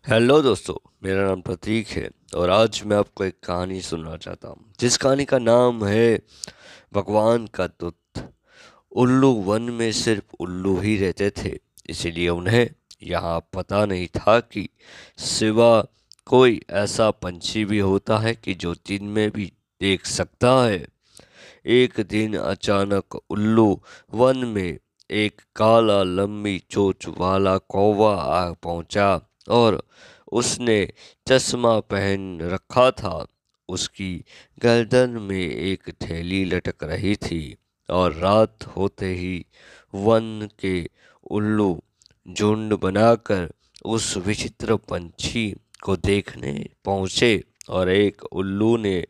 Hello दोस्तों। मेरा नाम प्रतीक है और आज मैं आपको एक कहानी सुनना चाहता हूँ जिस कहानी का नाम है भगवान का दूत। उल्लू वन में सिर्फ उल्लू ही रहते थे, इसीलिए उन्हें यहाँ पता नहीं था कि सिवा कोई ऐसा पंछी भी होता है कि जो दिन में भी देख सकता है। एक दिन अचानक उल्लू वन में एक काला लंबी चोंच वाला कौवा आ पहुंचा और उसने चश्मा पहन रखा था। उसकी गर्दन में एक थैली लटक रही थी और रात होते ही वन के उल्लू झुंड बनाकर उस विचित्र पंछी को देखने पहुंचे और एक उल्लू ने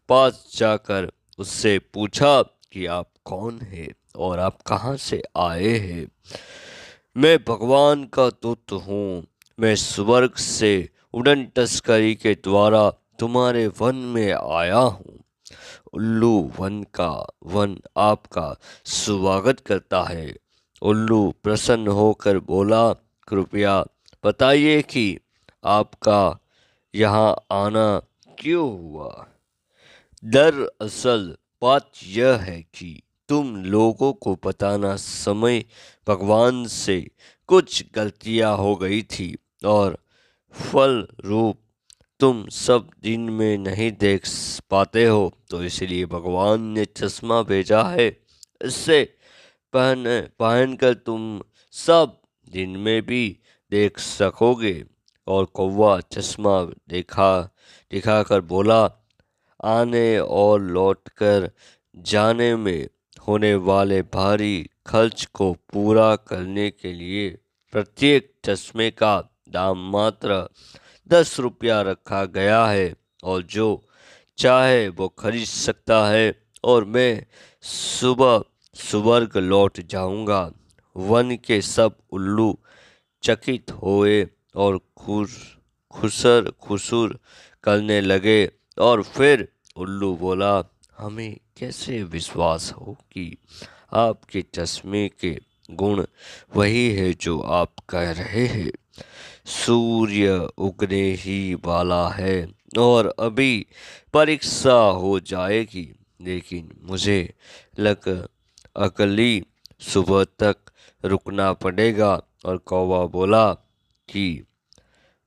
पास जाकर उससे पूछा कि आप कौन हैं और आप कहाँ से आए हैं। मैं भगवान का दूत हूँ। मैं स्वर्ग से उड़न तस्करी के द्वारा तुम्हारे वन में आया हूँ। उल्लू वन आपका स्वागत करता है। उल्लू प्रसन्न होकर बोला, कृपया बताइए कि आपका यहाँ आना क्यों हुआ। दरअसल बात यह है कि तुम लोगों को बताना समय भगवान से कुछ गलतियां हो गई थी और फल रूप तुम सब दिन में नहीं देख पाते हो, तो इसलिए भगवान ने चश्मा भेजा है। इससे पहन पहनकर तुम सब दिन में भी देख सकोगे। और कौवा चश्मा दिखाकर बोला, आने और लौटकर जाने में होने वाले भारी खर्च को पूरा करने के लिए प्रत्येक चश्मे का दाम मात्र 10 रुपया रखा गया है और जो चाहे वो खरीद सकता है। और मैं सुबह स्वर्ग लौट जाऊंगा। वन के सब उल्लू चकित हुए और खुसर खुसुर करने लगे। और फिर उल्लू बोला, हमें कैसे विश्वास हो कि आपके चश्मे के गुण वही है जो आप कह रहे हैं। सूर्य उगने ही वाला है और अभी परीक्षा हो जाएगी, लेकिन मुझे लग अगली सुबह तक रुकना पड़ेगा। और कौवा बोला कि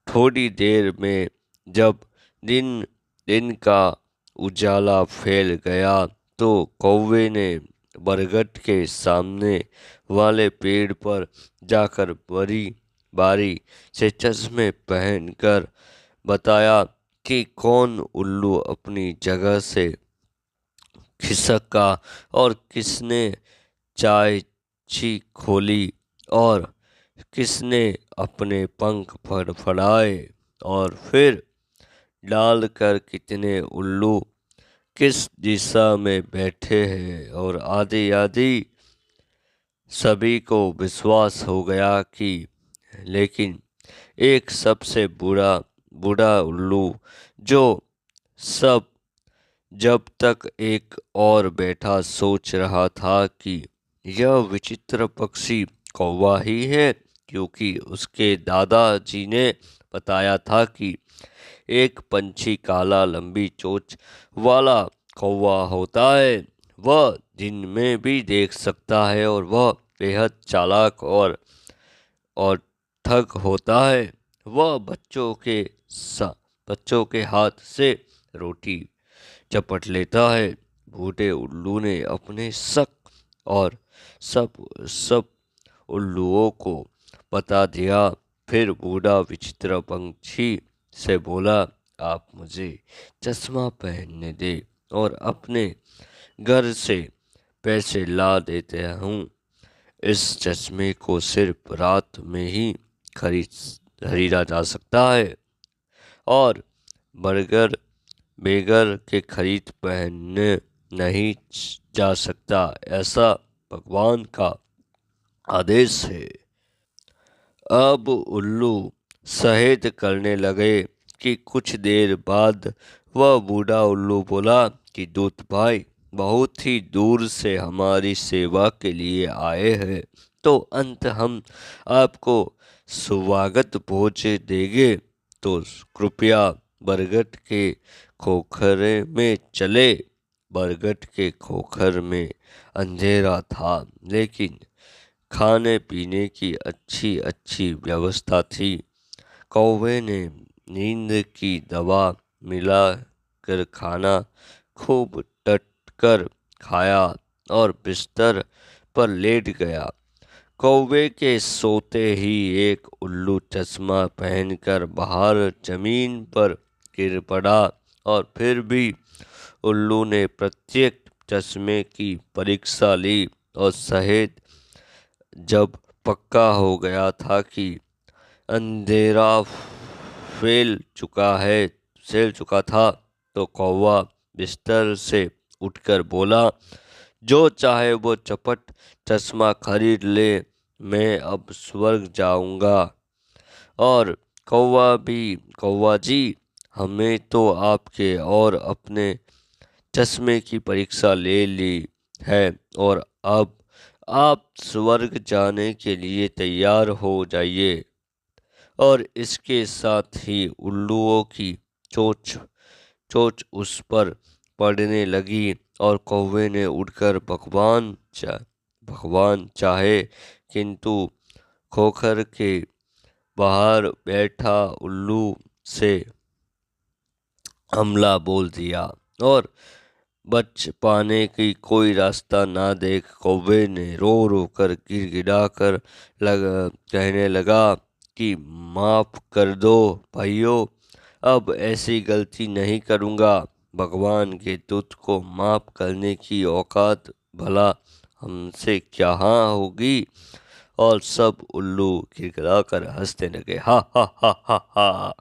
थोड़ी देर में जब दिन दिन का उजाला फैल गया तो कौवे ने बरगद के सामने वाले पेड़ पर जाकर बड़ी बारी से चश्मे पहनकर बताया कि कौन उल्लू अपनी जगह से खिसका और किसने चाय छी खोली और किसने अपने पंख फड़फड़ाए और फिर डालकर कितने उल्लू किस दिशा में बैठे हैं और आदि आदि। सभी को विश्वास हो गया कि, लेकिन एक सबसे बूढ़ा उल्लू जो सब जब तक एक और बैठा सोच रहा था कि यह विचित्र पक्षी कौवा ही है, क्योंकि उसके दादाजी ने बताया था कि एक पंछी काला लंबी चोंच वाला कौवा होता है। वह दिन में भी देख सकता है और वह बेहद चालाक और ठग होता है। वह बच्चों के हाथ से रोटी चपट लेता है। बूढ़े उल्लू ने अपने शक और सब सब उल्लुओं को बता दिया। फिर बूढ़ा विचित्र पंछी से बोला, आप मुझे चश्मा पहनने दे और अपने घर से पैसे ला देते हूँ। इस चश्मे को सिर्फ रात में ही खरीदा जा सकता है और बरगर बेगर के खरीद पहनने नहीं जा सकता। ऐसा भगवान का आदेश है। अब उल्लू सहेद करने लगे कि कुछ देर बाद वह बूढ़ा उल्लू बोला कि दूत भाई बहुत ही दूर से हमारी सेवा के लिए आए हैं, तो अंत हम आपको स्वागत भोज देंगे। तो कृपया बरगद के खोखरे में चले। बरगद के खोखर में अंधेरा था, लेकिन खाने पीने की अच्छी अच्छी व्यवस्था थी। कौवे ने नींद की दवा मिला कर खाना खूब डट कर खाया और बिस्तर पर लेट गया। कौवे के सोते ही एक उल्लू चश्मा पहनकर बाहर जमीन पर गिर पड़ा, और फिर भी उल्लू ने प्रत्येक चश्मे की परीक्षा ली, और शहद जब पक्का हो गया था कि अंधेरा फैल चुका था, तो कौवा बिस्तर से उठकर बोला, जो चाहे वो चपट चश्मा खरीद ले, मैं अब स्वर्ग जाऊंगा। और कौवा जी, हमें तो आपके और अपने चश्मे की परीक्षा ले ली है, और अब आप स्वर्ग जाने के लिए तैयार हो जाइए। और इसके साथ ही उल्लुओं की चोंच चोंच उस पर पड़ने लगी, और कौवे ने उड़कर भगवान चाहे, किंतु खोखर के बाहर बैठा उल्लू से हमला बोल दिया, और बच पाने की कोई रास्ता ना देख कौवे ने रो रो कर गिड़गिड़ा कर कहने लगा कि माफ कर दो भाइयों, अब ऐसी गलती नहीं करूँगा। भगवान के दूत को माफ करने की औकात भला हमसे क्या होगी। और सब उल्लू गिड़गिड़ा कर हंसने लगे, हा हा हा हा हा।